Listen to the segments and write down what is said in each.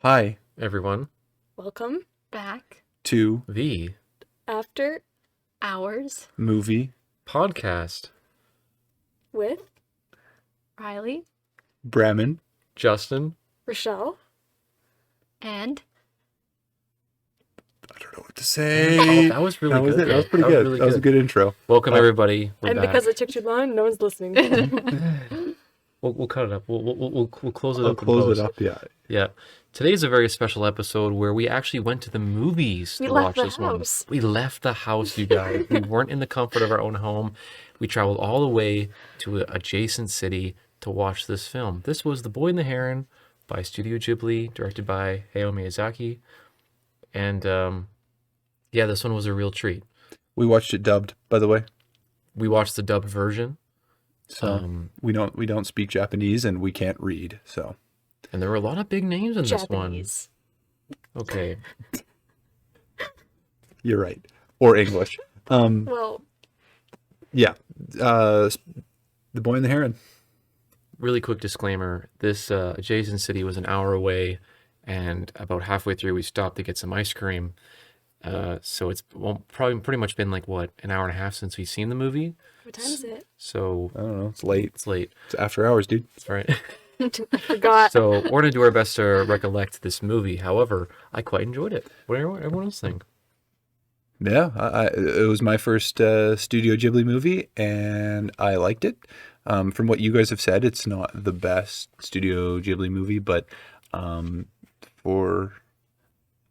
Hi everyone, Welcome back to the after hours movie podcast. with Riley, Bremen. Justin, Rochelle, And I don't know what to say. that was really That was good. it. That was pretty That was good. really That was a good intro. Welcome everybody. We're and back. because it took too long, no one's listening. We'll cut it up. We'll close it I'll up. in close post. it up. Yeah. Yeah. Today's a very special episode where we actually went to the movies We to left watch the this house. one. We left the house, you guys. We weren't in the comfort of our own home. We traveled all the way to an adjacent city to watch this film. This was The Boy and the Heron by Studio Ghibli, directed by Hayao Miyazaki. And yeah, this one was a real treat. We watched it dubbed, by the way. We watched the dubbed version. So we don't speak Japanese and we can't read. So And there were a lot of big names in this one. Japanese. Okay. you're right. Or English. Well, Yeah. The Boy and the Heron. Really quick disclaimer. This adjacent city was an hour away, and about halfway through we stopped to get some ice cream. So it's probably pretty much been like, what, an hour and a half since we've seen the movie? what time is it? So I don't know. It's late. it's late. It's after hours, dude. That's right. I forgot. So we're going to do our best to recollect this movie. However, I quite enjoyed it. What did everyone else think? Yeah. It was my first Studio Ghibli movie, and I liked it. From what you guys have said, it's not the best Studio Ghibli movie, but for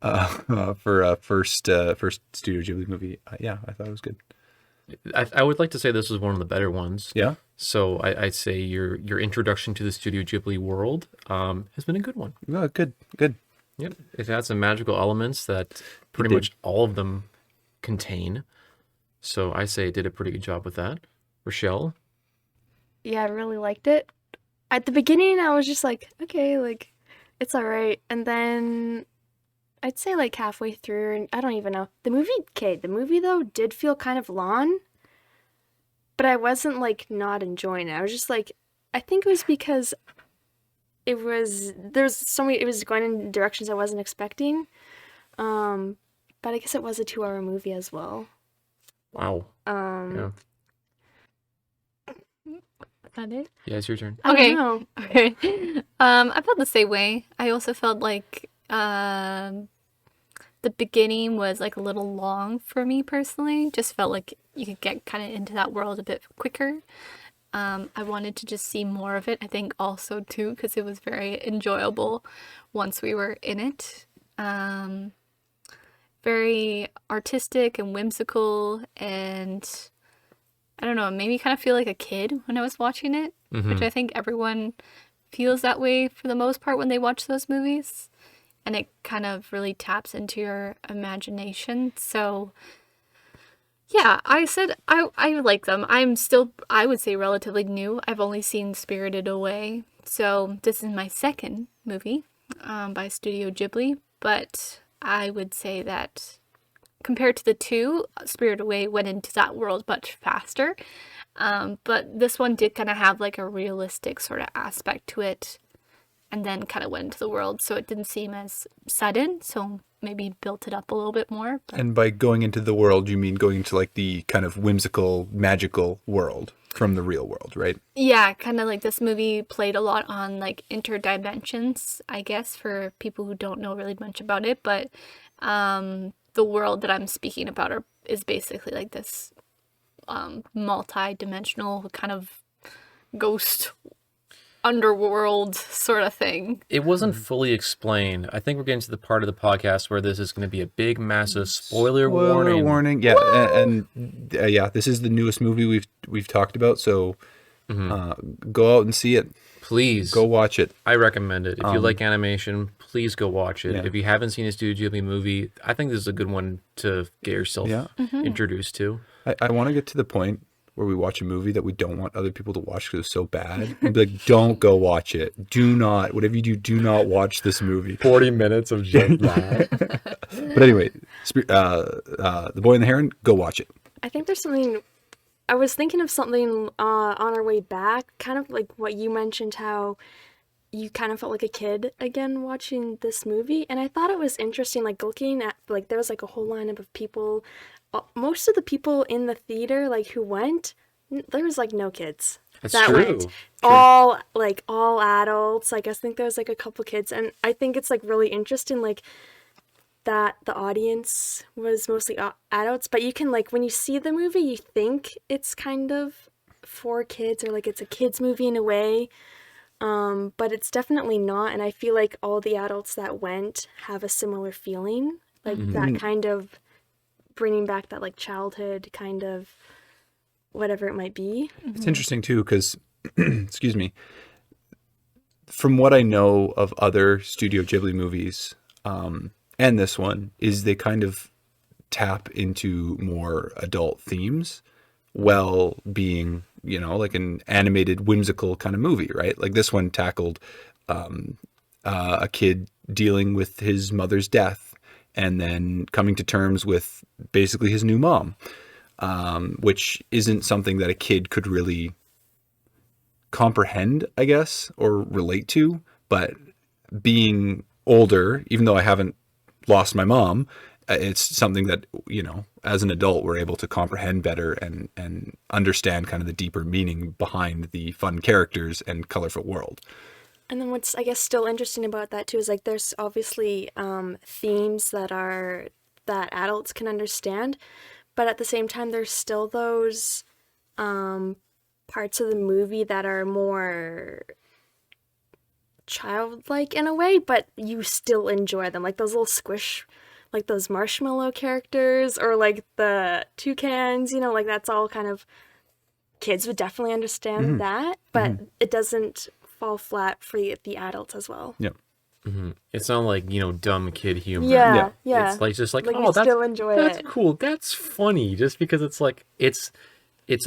a first Studio Ghibli movie, yeah, I thought it was good. I would like to say this was one of the better ones. Yeah. So I'd say your introduction to the Studio Ghibli world has been a good one. Oh, good. Yep. It had some magical elements that pretty did. much all of them contain. So I say it did a pretty good job with that. Rochelle? Yeah, I really liked it. At the beginning, I was just like, okay, like, it's all right. And then I'd say like halfway through, and I don't even know. The movie though did feel kind of long, but I wasn't like not enjoying it. I was just like, I think it was because it was going in directions I wasn't expecting. But I guess it was a 2-hour movie as well. Wow. Yeah. is that it? Yeah, it's your turn. I Okay. don't know. Okay. I felt the same way. I also felt like the beginning was like a little long for me personally. Just felt like you could get kind of into that world a bit quicker. I wanted to just see more of it. I think also too because it was very enjoyable once we were in it. Very artistic and whimsical, and I don't know, it made me kind of feel like a kid when I was watching it, which I think everyone feels that way for the most part when they watch those movies. And it kind of really taps into your imagination. So yeah, I said I like them. I'm still, I would say, relatively new. I've only seen Spirited Away. So this is my second movie by Studio Ghibli. But I would say that compared to the two, Spirited Away went into that world much faster. But this one did kind of have like a realistic sort of aspect to it. And then kind of went into the world. So it didn't seem as sudden. So maybe built it up a little bit more. But And by going into the world, you mean going into like the kind of whimsical, magical world from the real world, right? yeah, kind of like this movie played a lot on like interdimensions, I guess, for people who don't know really much about it. But the world that I'm speaking about is basically like this multi-dimensional kind of ghost underworld sort of thing. It wasn't fully explained. I think we're getting to the part of the podcast where this is going to be a big, massive spoiler warning. Yeah, and yeah, this is the newest movie we've talked about. So go out and see it. Please. Go watch it. I recommend it. If you like animation, please go watch it. Yeah. If you haven't seen a Studio Ghibli movie, I think this is a good one to get yourself Yeah. introduced to. I want to get to the point where we watch a movie that we don't want other people to watch because it's so bad. And be like, don't go watch it. Do not, whatever you do not watch this movie. 40 minutes of just that. But anyway, The Boy and the Heron, go watch it. I think there's something. I was thinking of something on our way back, kind of like what you mentioned, how you kind of felt like a kid again watching this movie. And I thought it was interesting, like looking at, like there was like a whole lineup of people. Most of the people in the theater, like who went, there was like no kids. That's that true. went. True. All adults. Like I think there was like a couple kids, and I think it's like really interesting, like that the audience was mostly adults. But you can like when you see the movie, you think it's kind of for kids or like it's a kids movie in a way. But it's definitely not, and I feel like all the adults that went have a similar feeling, like that kind of bringing back that like childhood kind of whatever it might be. It's interesting too because, excuse me, from what I know of other Studio Ghibli movies, and this one, is they kind of tap into more adult themes while being, you know, like an animated whimsical kind of movie, right? Like this one tackled a kid dealing with his mother's death and then coming to terms with basically his new mom, which isn't something that a kid could really comprehend, I guess, or relate to. But being older, even though I haven't lost my mom, it's something that, you know, as an adult, we're able to comprehend better and understand kind of the deeper meaning behind the fun characters and colorful world. And then what's, I guess, still interesting about that too is like there's obviously themes that adults can understand, but at the same time there's still those parts of the movie that are more childlike in a way, but you still enjoy them, like those little squish, like those marshmallow characters or like the toucans, you know, like that's all kind of, kids would definitely understand that, but it doesn't fall flat for the adults as well. Yep. It's not like, you know, dumb kid humor. Yeah. It's like just like, Like, oh, you that's still enjoy that's it. cool. That's funny. Just because it's like it's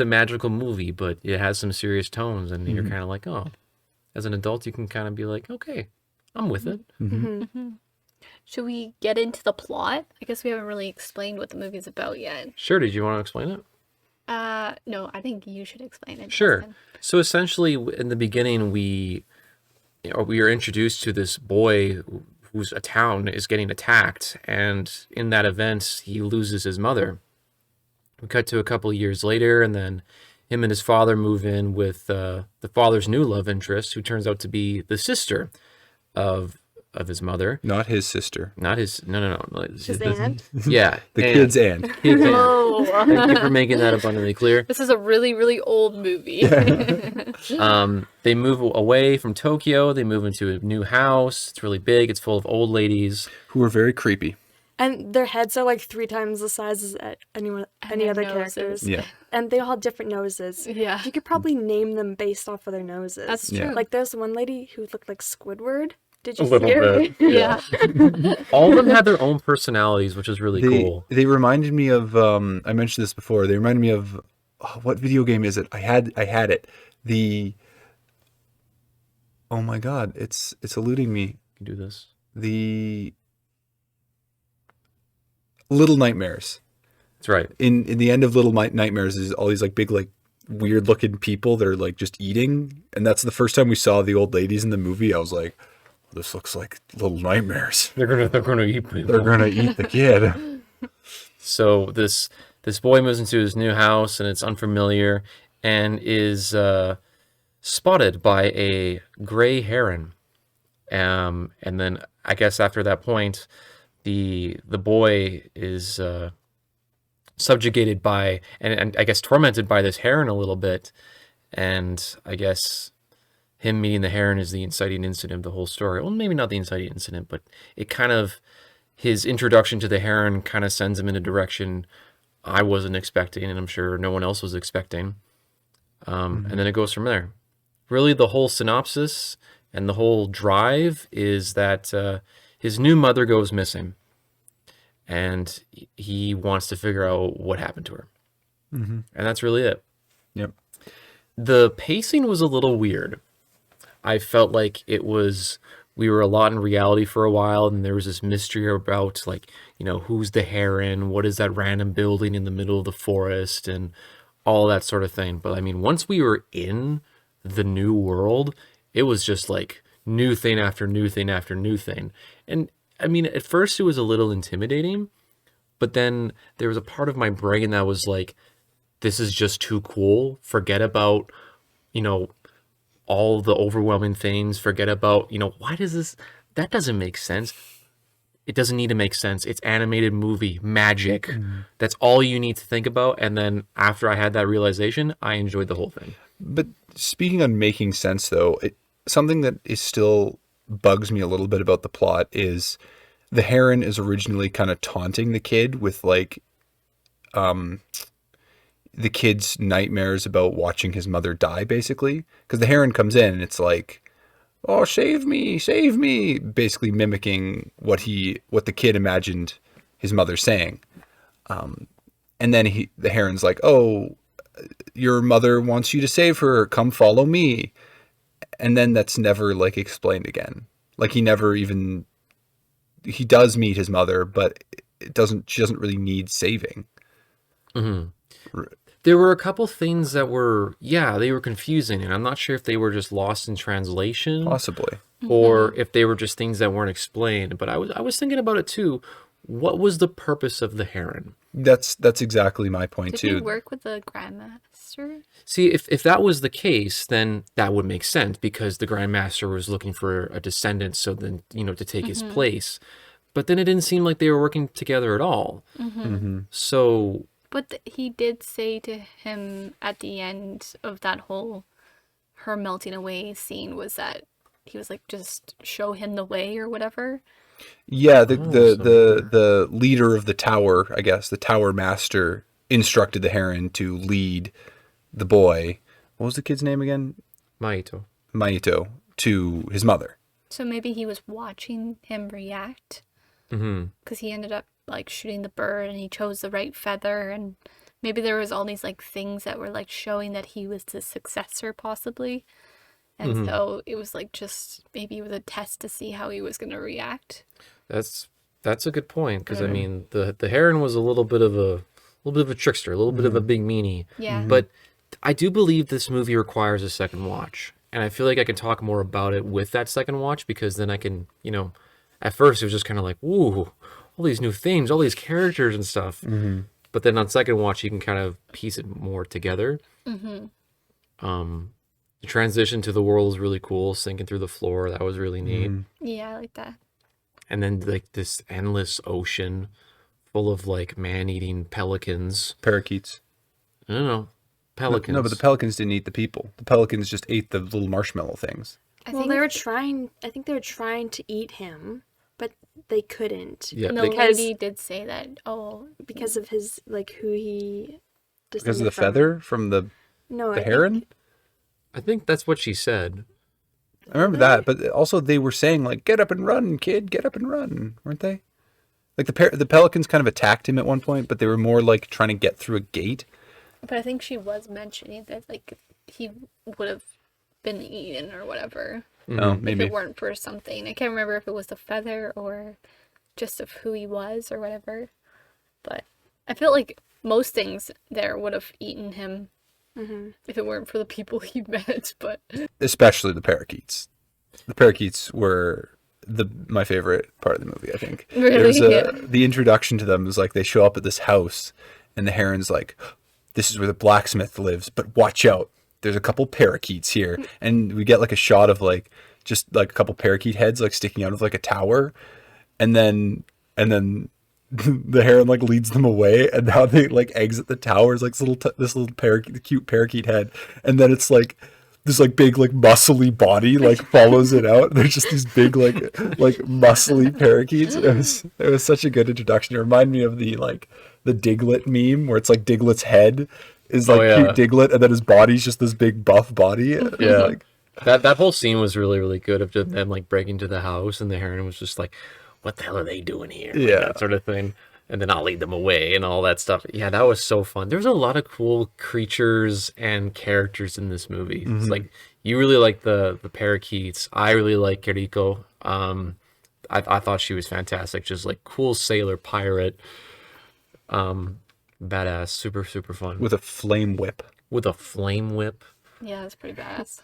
a magical movie, but it has some serious tones, and you're kind of like, oh, as an adult, you can kind of be like, okay, I'm with it. Should we get into the plot? I guess we haven't really explained what the movie's about yet. Sure. Did you want to explain it? No, I think you should explain it. Sure. Justin. So essentially, in the beginning, we are introduced to this boy whose a town is getting attacked, and in that event, he loses his mother. We cut to a couple of years later, and then him and his father move in with the father's new love interest, who turns out to be the sister of his mother. Not his sister. Not his. No. His aunt? Yeah. The kid's aunt. Kid's aunt. Oh, Thank you for making that abundantly clear. this is a really, really old movie. They move away from Tokyo. They move into a new house. It's really big. It's full of old ladies. Who are very creepy. And their heads are like 3 times the size as any their other noses. characters. Yeah. And they all have different noses. Yeah. You could probably name them based off of their noses. That's Yeah. true. Like there's one lady who looked like Squidward. Did you A little see her? bit. Yeah. All of them had their own personalities, which is really cool. They reminded me of I mentioned this before. They reminded me of what video game is it? I had it. Oh my god, it's eluding me. You can do this. The Little Nightmares. That's right. In the end of Little Nightmares is all these like big like weird looking people that are like just eating, and that's the first time we saw the old ladies in the movie. I was like, this looks like Little Nightmares. They're gonna eat people. They're gonna eat the kid. So this boy moves into his new house, and it's unfamiliar, and is spotted by a gray heron. And then I guess after that point, the boy is subjugated by and I guess tormented by this heron a little bit, and I guess him meeting the heron is the inciting incident of the whole story. Well, maybe not the inciting incident, but it kind of, his introduction to the heron kind of sends him in a direction I wasn't expecting, and I'm sure no one else was expecting. And then it goes from there. Really, the whole synopsis and the whole drive is that his new mother goes missing, and he wants to figure out what happened to her. And that's really it. Yep. The pacing was a little weird. I felt like we were a lot in reality for a while, and there was this mystery about, like, you know, who's the heron, what is that random building in the middle of the forest, and all that sort of thing. But I mean, once we were in the new world, it was just like new thing after new thing after new thing. And I mean, at first it was a little intimidating, but then there was a part of my brain that was like, this is just too cool. Forget about, you know, all the overwhelming things. Forget about, why does this, that doesn't make sense. It doesn't need to make sense. It's animated movie magic. That's all you need to think about. And then after I had that realization, I enjoyed the whole thing. But speaking on making sense, though, something that is still bugs me a little bit about the plot is the Heron is originally kind of taunting the kid with like the kid's nightmares about watching his mother die, basically. Because the Heron comes in and it's like, oh, save me, basically mimicking what the kid imagined his mother saying. And then the Heron's like, oh, your mother wants you to save her. Come follow me. And then that's never like explained again. Like he does meet his mother, but she doesn't really need saving. Mm-hmm. There were a couple things that they were confusing, and I'm not sure if they were just lost in translation, possibly, or if they were just things that weren't explained. But I was thinking about it too. What was the purpose of the Heron? That's exactly my point too. Did he work with the Grandmaster? See, if that was the case, then that would make sense because the Grandmaster was looking for a descendant, so then to take his place. But then it didn't seem like they were working together at all. So. But he did say to him at the end of that whole her melting away scene was that he was like, just show him the way or whatever. Yeah, the leader of the tower, I guess, the tower master instructed the Heron to lead the boy. What was the kid's name again? Maito to his mother. So maybe he was watching him react. Because he ended up like shooting the bird and he chose the right feather, and maybe there was all these like things that were like showing that he was the successor possibly, and so it was like just maybe it was a test to see how he was going to react. That's a good point, because I mean the Heron was a little bit of a trickster, a little bit of a big meanie. Yeah. But I do believe this movie requires a second watch, and I feel like I can talk more about it with that second watch, because then I can at first it was just kind of like, ooh, all these new things, all these characters and stuff. But then on second watch, you can kind of piece it more together. The transition to the world is really cool, sinking through the floor. That was really neat. Yeah, I like that. And then like this endless ocean full of like man-eating Parakeets. I don't know. Pelicans. No, but the pelicans didn't eat the people. The pelicans just ate the little marshmallow things. I think they were trying to eat him, but they couldn't. Yeah, And the lady did say that, because of his, like, who he... Because of the feather from the Heron? I think that's what she said. I remember that, but also they were saying, like, get up and run, kid, get up and run, weren't they? Like, the pelicans kind of attacked him at one point, but they were more, like, trying to get through a gate. But I think she was mentioning that, like, he would have been eaten or whatever. Oh, maybe. If it weren't for something. I can't remember if it was the feather or just of who he was or whatever. But I feel like most things there would have eaten him if it weren't for the people he met. But especially the parakeets. The parakeets were my favorite part of the movie, I think. Really? The introduction to them is like they show up at this house and the Heron's like, this is where the blacksmith lives, but watch out. There's a couple parakeets here. And we get like a shot of like just like a couple parakeet heads like sticking out of like a tower. And then the Heron like leads them away, and now they like exit the towers like this little parakeet, cute parakeet head. And then it's like this like big like muscly body like follows it out. There's just these big like muscly parakeets. It was such a good introduction. It reminded me of the Diglett meme where it's like Diglett's head is like cute Diglett, and then his body's just this big buff body. Yeah, that whole scene was really, really good of just them like breaking to the house, and the Heron was just like, what the hell are they doing here? Like, that sort of thing. And then I'll lead them away and all that stuff. Yeah, that was so fun. There's a lot of cool creatures and characters in this movie. It's like, you really like the parakeets. I really like Kiriko. I thought she was fantastic. Just like cool sailor pirate. Badass. Super, super fun. With a flame whip. Yeah, that's pretty badass.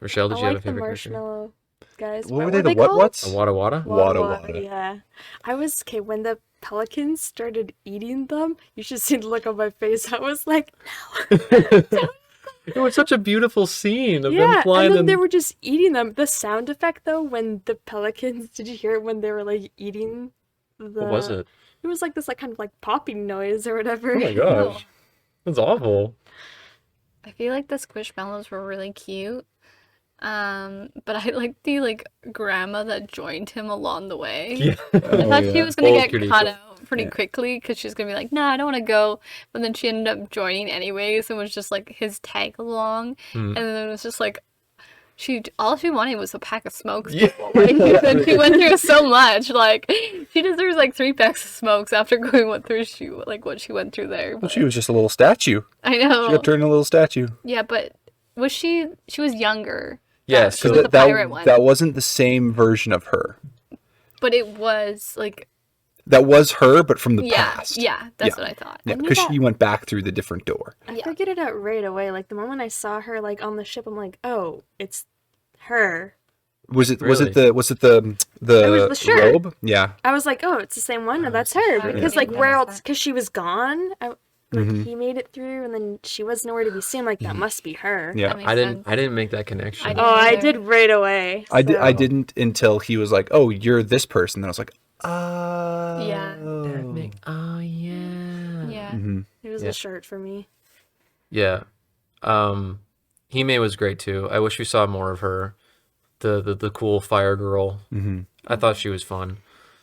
Rochelle, I did you have a like the favorite character? marshmallow guys. What were they? The called? what's? A Wada Wada? Wada Wada, Wada. yeah. I was okay when the pelicans started eating them. You should see the look on my face. I was like, It was such a beautiful scene of them yeah. flying And then they them. were just eating them. The sound effect though, when the pelicans, did you hear it when they were like eating the? What was it? It was like this like kind of like popping noise or whatever. Oh my gosh. That's awful. I feel like the squishmallows were really cute. But I like the like grandma that joined him along the way. Yeah. I thought she yeah. was gonna Both get pretty cut cool. out pretty quickly because she's gonna be like, "Nah, I don't want to go." But then she ended up joining anyways, and was just like his tag along. And then it was just like all she wanted was a pack of smokes. Yeah. Like, and she went through so much. Like she deserves like 3 packs of smokes after going what she went through there. Well, But she was just a little statue. I She know. got turned into a little statue. Yeah, but was she was younger. Yes. She So was the pirate one. that wasn't the same version of her. But it was like That was her, but from the yeah, past. yeah, that's Yeah. what I thought. Yeah, I knew because that- she went back through the different door. I Yeah. figured it out right away. Like the moment I saw her like on the ship, I'm like, oh, it's her. Was it Really? the It was the shirt. robe? Yeah. I was like, oh, it's the same one. No, that's her. I Because think like where that's else? her. Because she was gone. Mhm. He made it through, and then she was nowhere to be seen. Like that must be her. Yeah. That makes I didn't sense. I didn't make that connection. I Oh, I either. did right away. I so- didn't until he was like, "Oh, you're this person." Then I was like, "Oh." Yeah. Oh yeah. Yeah. Mhm. It was Yeah. the shirt for me. Yeah. Hime was great too. I wish we saw more of her. The cool fire girl. Mhm. I thought she was fun.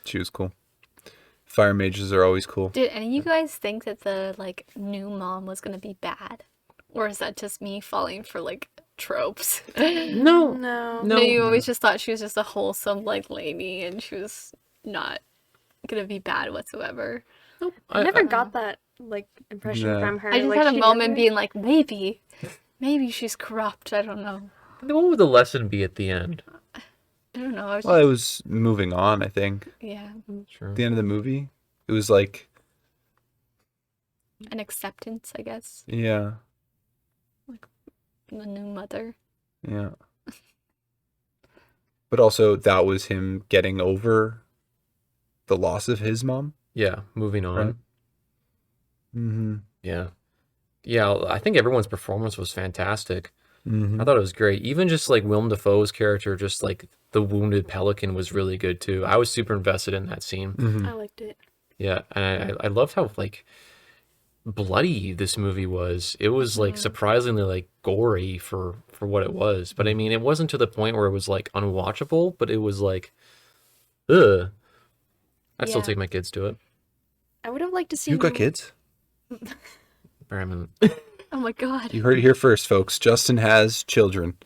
She was cool. Fire mages are always cool. Did any of you guys think that the like new mom was gonna be bad, or is that just me falling for like tropes? No. No. No. You always just thought she was just a wholesome like lady, and she was not gonna be bad whatsoever. I never got that like impression No. from her. I just like, had a she moment never- being like, maybe she's corrupt. I don't know. What would the lesson be at the end? I don't know. I was Well, it just, was moving on. I think yeah, Sure. at the end of the movie, it was like, an acceptance, I guess. yeah, The new mother. yeah. But also, that was him getting over the loss of his mom. Yeah. Moving on. Right. Mm-hmm. Yeah. Yeah. I think everyone's performance was fantastic. Mm-hmm. I thought it was great. Even just like Willem Dafoe's character, just like the wounded pelican, was really good too. I was super invested in that scene. Mm-hmm. I liked it. Yeah, and I loved how like bloody this movie was. It was like surprisingly like gory for what it was. But I mean, it wasn't to the point where it was like unwatchable, but it was like, ugh. I'd still Yeah. take my kids to it. I would have liked to see. You've got more- kids. Baraman. Oh my god. You heard it here first, folks. Justin has children.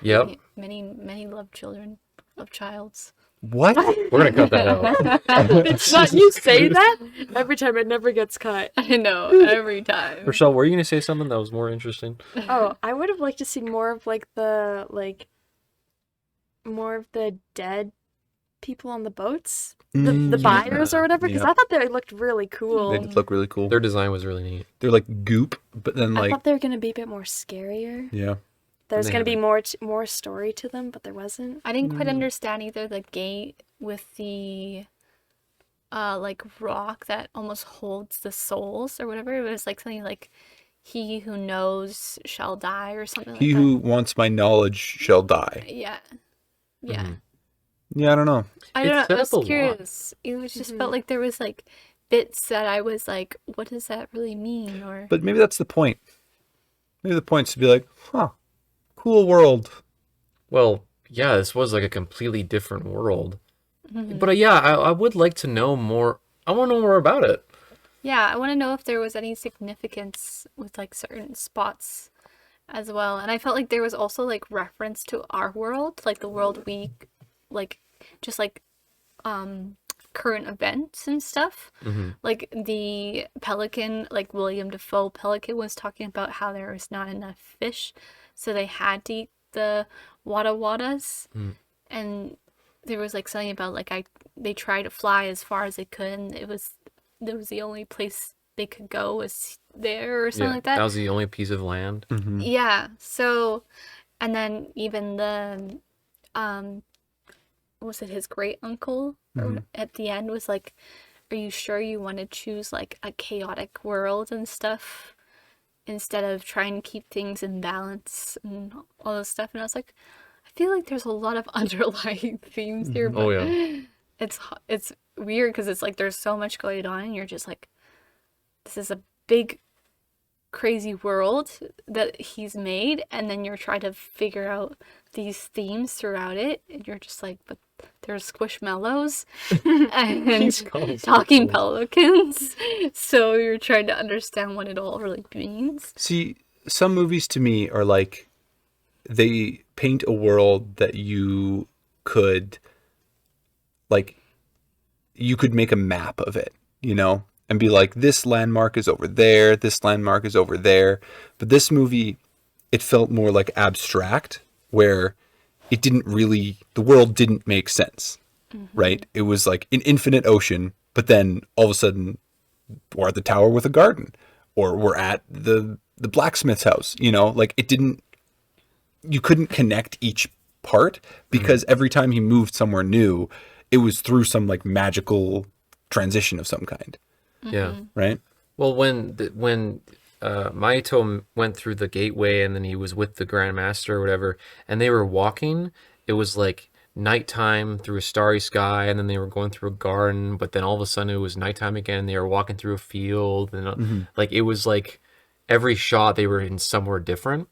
Yep, Many love children, love childs. What? we're gonna cut that out. It's not you say that every time. It never gets cut. I know every time. Rochelle, were you gonna say something that was more interesting? Oh, I would have liked to see more of more of the dead people on the boats, the buyers or whatever, because Yeah. I thought they looked really cool. They did look really cool. Their design was really neat. They're like goop, but then I like, thought they were gonna be a bit more scarier. yeah. There's They gonna be haven't. more story to them, but there wasn't. I didn't quite understand either the gate with the like rock that almost holds the souls or whatever. It was like something like he who knows shall die or something like He that. who wants my knowledge shall die. Yeah. Yeah. Mhm. Yeah, I don't know. I It don't know. set I up a lot. was curious. It was just felt like there was like bits that I was like, what does that really mean? Or But maybe that's the point. Maybe the point's to be like, huh, cool world. Well, yeah, this was like a completely different world. But yeah, I would like to know more. I want to know more about it. yeah, I want to know if there was any significance with like certain spots as well. And I felt like there was also like reference to our world, like the world we like just like current events and stuff. Like the pelican, like William Dafoe pelican was talking about how there was not enough fish, so they had to eat the wada wadas. And there was like something about like they tried to fly as far as they could, and there was the only place they could go was there or something like that. That was the only piece of land. Yeah. So And then even the was it his great uncle at the end was like, are you sure you want to choose like a chaotic world and stuff instead of trying to keep things in balance and all this stuff? And I was like, I feel like there's a lot of underlying themes here, but Oh yeah. it's weird because it's like there's so much going on and you're just like, this is a big crazy world that he's made, and then you're trying to figure out these themes throughout it, and you're just like, but there's squishmallows and talking pelicans, so you're trying to understand what it all really means. See, some movies to me are like, they paint a world that you could, like, you could make a map of it, you know, and be like, this landmark is over there, this landmark is over there. But this movie, it felt more like abstract, where it didn't really, the world didn't make sense, right? It was like an infinite ocean, but then all of a sudden, we're at the tower with a garden, or we're at the blacksmith's house, you know, like it didn't, you couldn't connect each part, because every time he moved somewhere new, it was through some like magical transition of some kind. Yeah. Right? Well, when Maito went through the gateway and then he was with the Grand Master or whatever, and they were walking, it was like nighttime through a starry sky, and then they were going through a garden, but then all of a sudden it was nighttime again. They were walking through a field, and like it was like every shot they were in somewhere different.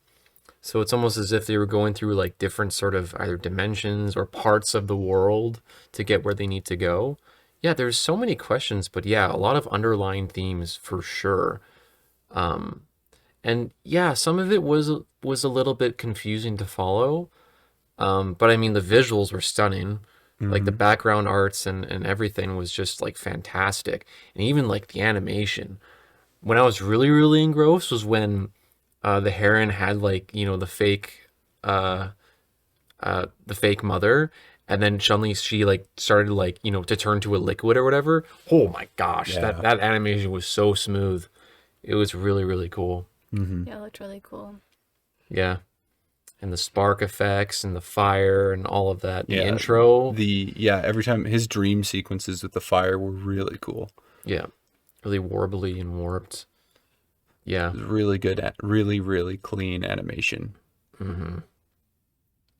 So it's almost as if they were going through like different sort of either dimensions or parts of the world to get where they need to go. Yeah, there's so many questions, but yeah, a lot of underlying themes for sure. And yeah, some of it was a little bit confusing to follow. But I mean, the visuals were stunning. Like the background arts and everything was just like fantastic. And even like the animation. When I was really, really engrossed was when the Heron had like, you know, the fake mother, and then suddenly she like started like, you know, to turn to a liquid or whatever. Oh my gosh, Yeah. that animation was so smooth. It was really, really cool. Yeah, it looked really cool. Yeah. And the spark effects and the fire and all of that. The Yeah, intro. Every time his dream sequences with the fire were really cool. Yeah. Really warbly and warped. Yeah. It was really good at really, really clean animation.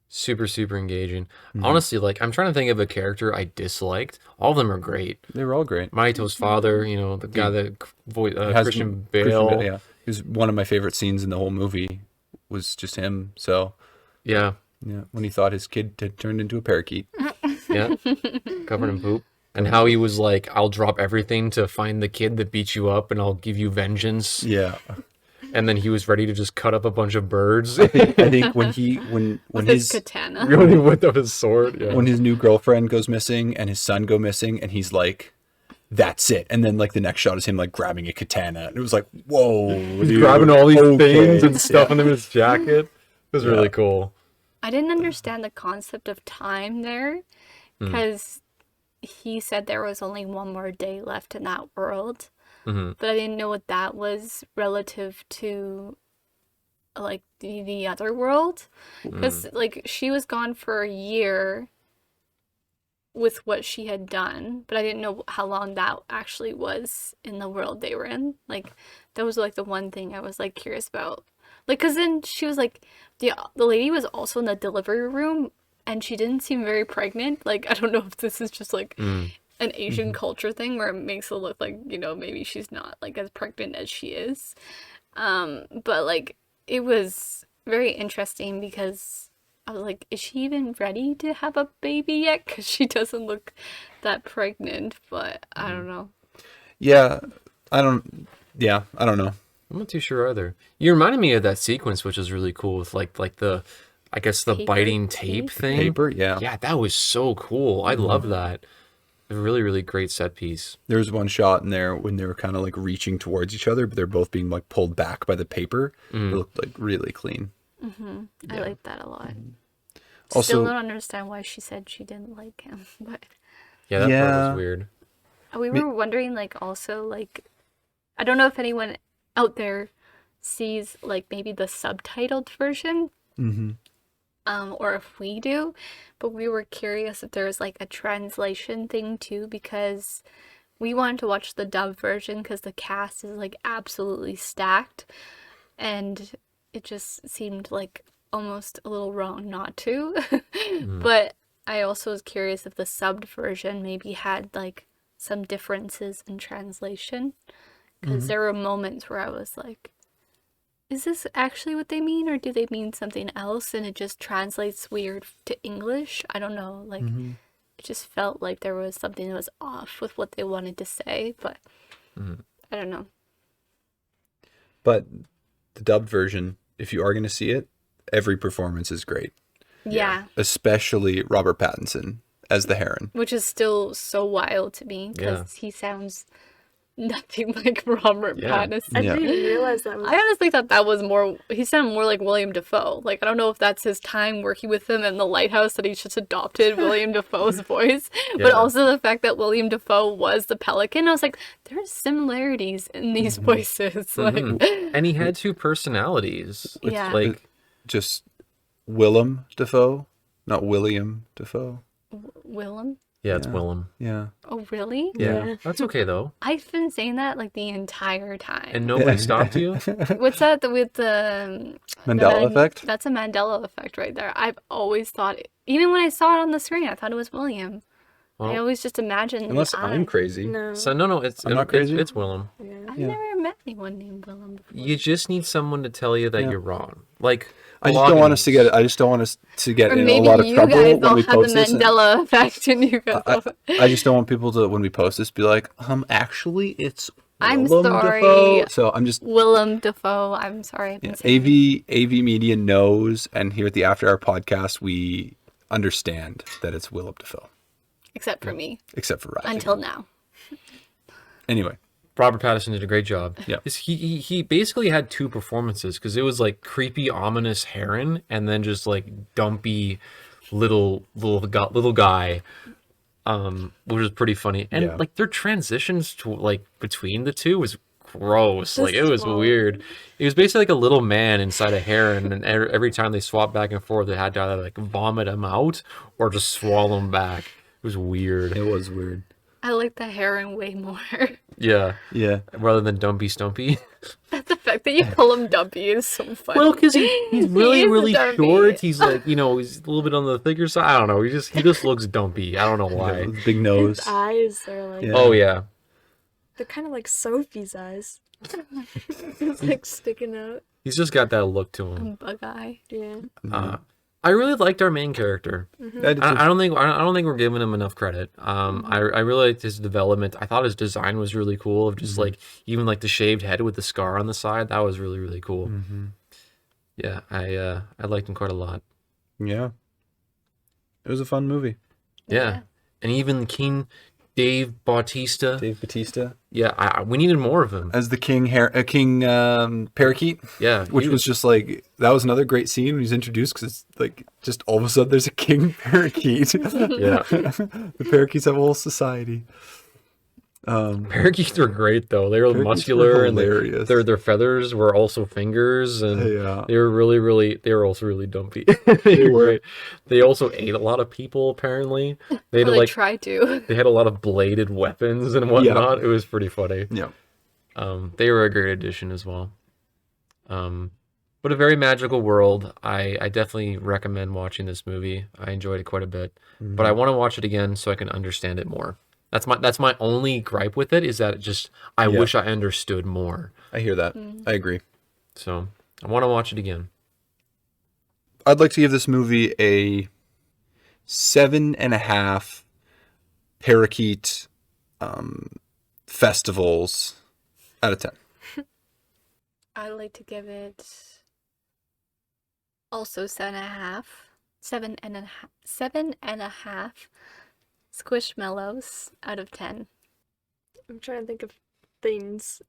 Super, super engaging. Honestly, like, I'm trying to think of a character I disliked. All of them are great. They were all great. Maito's father, you know, the guy that Has Christian Bale. yeah. It was one of my favorite scenes in the whole movie, was just him. So, Yeah. yeah, when he thought his kid had turned into a parakeet. Yeah. Covered in poop. And how he was like, I'll drop everything to find the kid that beat you up and I'll give you vengeance. Yeah. And then he was ready to just cut up a bunch of birds. I think when With his his katana. Really whipped up his sword. Yeah. when his new girlfriend goes missing and his son go missing, and he's like, that's it. And then like the next shot is him like grabbing a katana. And it was like, whoa, He's dude, grabbing all these okay. things and stuffing them in his jacket. It was really cool. I didn't understand the concept of time there because he said there was only one more day left in that world. But I didn't know what that was relative to like the other world, because like she was gone for a year with what she had done, but I didn't know how long that actually was in the world they were in. Like that was like the one thing I was like curious about, like because then she was like the lady was also in the delivery room and she didn't seem very pregnant. Like I don't know if this is just like an Asian culture thing where it makes it look like, you know, maybe she's not like as pregnant as she is. But like it was very interesting because I was like, is she even ready to have a baby yet? Because she doesn't look that pregnant, but I don't know. Yeah, I don't know. I'm not too sure either. You reminded me of that sequence, which is really cool with like the, I guess the Paper biting tape tape? thing. Paper, yeah. Yeah, that was so cool. I love that. A really, really great set piece. There was one shot in there when they were kind of like reaching towards each other, but they're both being like pulled back by the paper. It looked like really clean. I like that a lot. Also- Still don't understand why she said she didn't like him, but Yeah, that part Yeah. was weird. we were wondering like also like I don't know if anyone out there sees like maybe the subtitled version. or if we do, but we were curious if there was like a translation thing too, because we wanted to watch the dub version because the cast is like absolutely stacked, and it just seemed like almost a little wrong not to. But I also was curious if the subbed version maybe had like some differences in translation, because there were moments where I was like, is this actually what they mean, or do they mean something else and it just translates weird to English? I don't know. Like, it just felt like there was something that was off with what they wanted to say, but I don't know. But the dubbed version, if you are going to see it, every performance is great. Yeah. Especially Robert Pattinson as the Heron. Which is still so wild to me because he sounds nothing like Robert Pattinson. I didn't even realize that was... I honestly thought that was more, he sounded more like William Dafoe. Like, I don't know if that's his time working with him in The Lighthouse that he's just adopted William Dafoe's voice, but also the fact that William Dafoe was the Pelican. I was like, there's similarities in these voices. Like, And he had two personalities. yeah. Like, Just Willem Dafoe, not William Dafoe. Willem? yeah, it's Willem. Yeah. Oh, really? Yeah. That's okay, though. I've been saying that like the entire time. And nobody stopped you? What's that with the Mandela effect? That's a Mandela effect right there. I've always thought, even when I saw it on the screen, I thought it was William. I Well, always just imagined Unless the I'm eye. crazy. No. So, no, it's I'm not crazy? It's Willem. I've never met anyone named Willem before. You just need someone to tell you that you're wrong. Like, I just don't want us to get. I just don't want us to get Or in a maybe lot of you trouble guys when all we have the post this. Mandela effect and you guys all... I just don't want people to, when we post this, be like, actually, it's I'm Willem sorry. Dafoe. So I'm just, Willem Dafoe. I'm sorry. I've been yeah, saying AV Media knows, and here at the After Hour podcast, we understand that it's Willem Dafoe, except for me. except for Riley. Until now. Anyway, Robert Pattinson did a great job. Yeah. He basically had two performances because it was like creepy, ominous Heron, and then just like dumpy little guy, which was pretty funny. And Yeah. like their transitions to like between the two was gross. Like it Just was small. weird. It was basically like a little man inside a heron, and every time they swapped back and forth, they had to either like vomit him out or just swallow him back. It was weird. it was weird. I like the Heron way more. Yeah. Yeah. Rather than Dumpy Stumpy. The fact that you call him Dumpy is so funny. Well, because he's really, He is really dumpy. short. He's like, he's a little bit on the thicker side. I don't know. He just looks dumpy. I don't know why. With big nose. His eyes are like... Yeah. Oh yeah. They're kind of like Sophie's eyes. It's like sticking out. He's just got that look to him. Bug eye. Yeah. I really liked our main character. That is I don't think we're giving him enough credit. I really liked his development. I thought his design was really cool. Of just like even like the shaved head with the scar on the side. That was really, really cool. Yeah, I liked him quite a lot. yeah. It was a fun movie. Yeah, and even King Dave Bautista. Dave Bautista Yeah, we needed more of him. as the King Parakeet. Yeah, Which he was just like, that was another great scene when he's introduced, because it's like just all of a sudden there's a king parakeet. Yeah. The parakeets have a whole society. Parakeets were great though. They were Parakeets muscular were and hilarious. their feathers were also fingers, and Yeah. they were also really dumpy. They were great. They also ate a lot of people apparently. They had Well, they like try to. they had a lot of bladed weapons and whatnot. It was pretty funny. Yeah. They were a great addition as well. But a very magical world. I definitely recommend watching this movie. I enjoyed it quite a bit, but I want to watch it again so I can understand it more. That's my only gripe with it, is that I wish I understood more. I hear that. I agree. So I want to watch it again. I'd like to give this movie a 7.5 parakeet festivals out of 10. I'd like to give it also 7.5. 7.5 Squishmallows out of 10. I'm trying to think of things.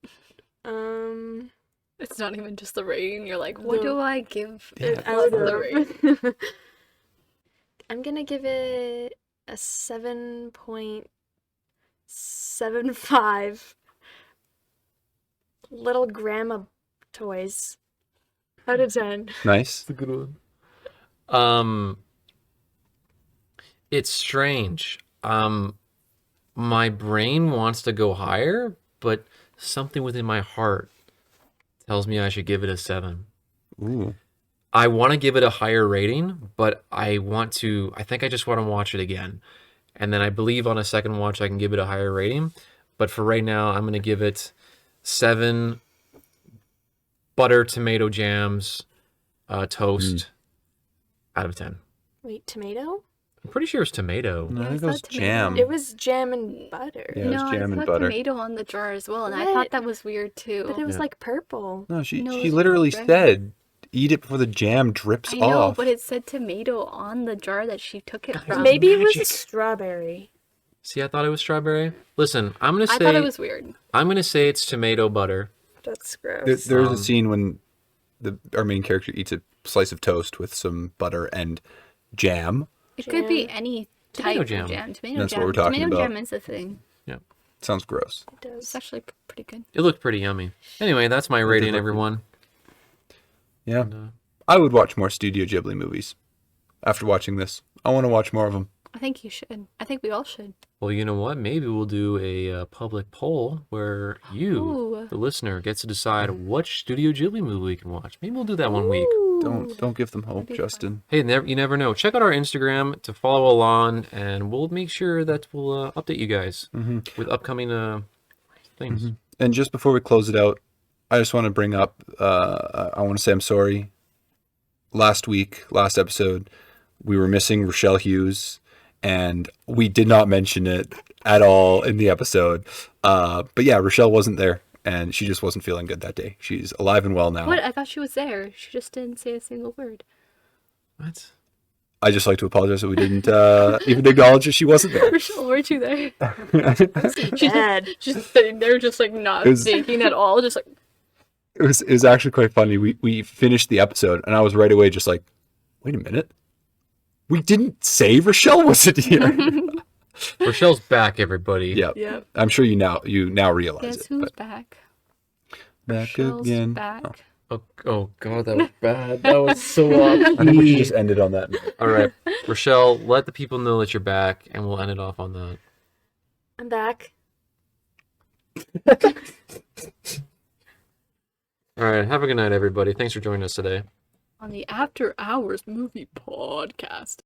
It's not even just the rating. You're like, what No. do I give Yeah. out of the rating? I'm gonna give it a 7.75 little grandma toys out of 10. Nice. It's a good one. Um, it's strange. My brain wants to go higher, but something within my heart tells me I should give it a 7. Ooh. I want to give it a higher rating, but I think I just want to watch it again. And then I believe on a second watch I can give it a higher rating. But for right now, I'm going to give it 7 butter tomato jams toast out of 10. Wait, tomato? I'm pretty sure it's tomato. No, I Yeah, think I it was thought tomato. jam. It was jam and butter. Yeah, it was No, jam I and saw butter. tomato on the jar as well, and I What? thought that was weird too. But it was Yeah. like purple. No, she No, she it's literally red. said, "Eat it before the jam drips I know, off." but it said tomato on the jar that she took it from. Maybe it was magic. a strawberry. See, I thought it was strawberry. Listen, I'm going to I say thought it was weird. I'm going to say it's tomato butter. That's There's gross. a scene when our main character eats a slice of toast with some butter and jam. It could be Jam. any Tomato type jam. of jam. Tomato That's jam. what we're talking tomato about. jam is a thing. Sounds gross. It does. It's actually pretty good. It looked pretty yummy. Anyway, that's my rating, look- everyone. Yeah, And, I would watch more Studio Ghibli movies after watching this. I want to watch more of them. I think you should. I think we all should. well, you know what? Maybe we'll do a public poll where you, Ooh. the listener, gets to decide which Studio Ghibli movie we can watch. Maybe we'll do that one week. Don't give them hope, be Justin. Hey, you never know. Check out our Instagram to follow along, and we'll make sure that we'll update you guys with upcoming things. And just before we close it out, I just want to bring up. I want to say I'm sorry. Last episode, we were missing Rochelle Hughes, and we did not mention it at all in the episode. But yeah, Rochelle wasn't there, and she just wasn't feeling good that day. She's alive and well now. What? I thought she was there. She just didn't say a single word. What? I just like to apologize that we didn't even acknowledge that she wasn't there. Rochelle, weren't you there? Bad. Just sitting there, just like not It was- thinking at all. Just like, It was actually quite funny. We finished the episode, and I was right away just like, wait a minute. We didn't say Rochelle wasn't here. Rochelle's back, everybody. Yeah, yeah. I'm sure you now realize Guess it. who's But back? back Rochelle's again. back. Oh God, that was bad. That was so I think we should off. just end it on that note. All right, Rochelle, let the people know that you're back, and we'll end it off on that. I'm back. All right, have a good night, everybody. Thanks for joining us today. On the After Hours Movie Podcast.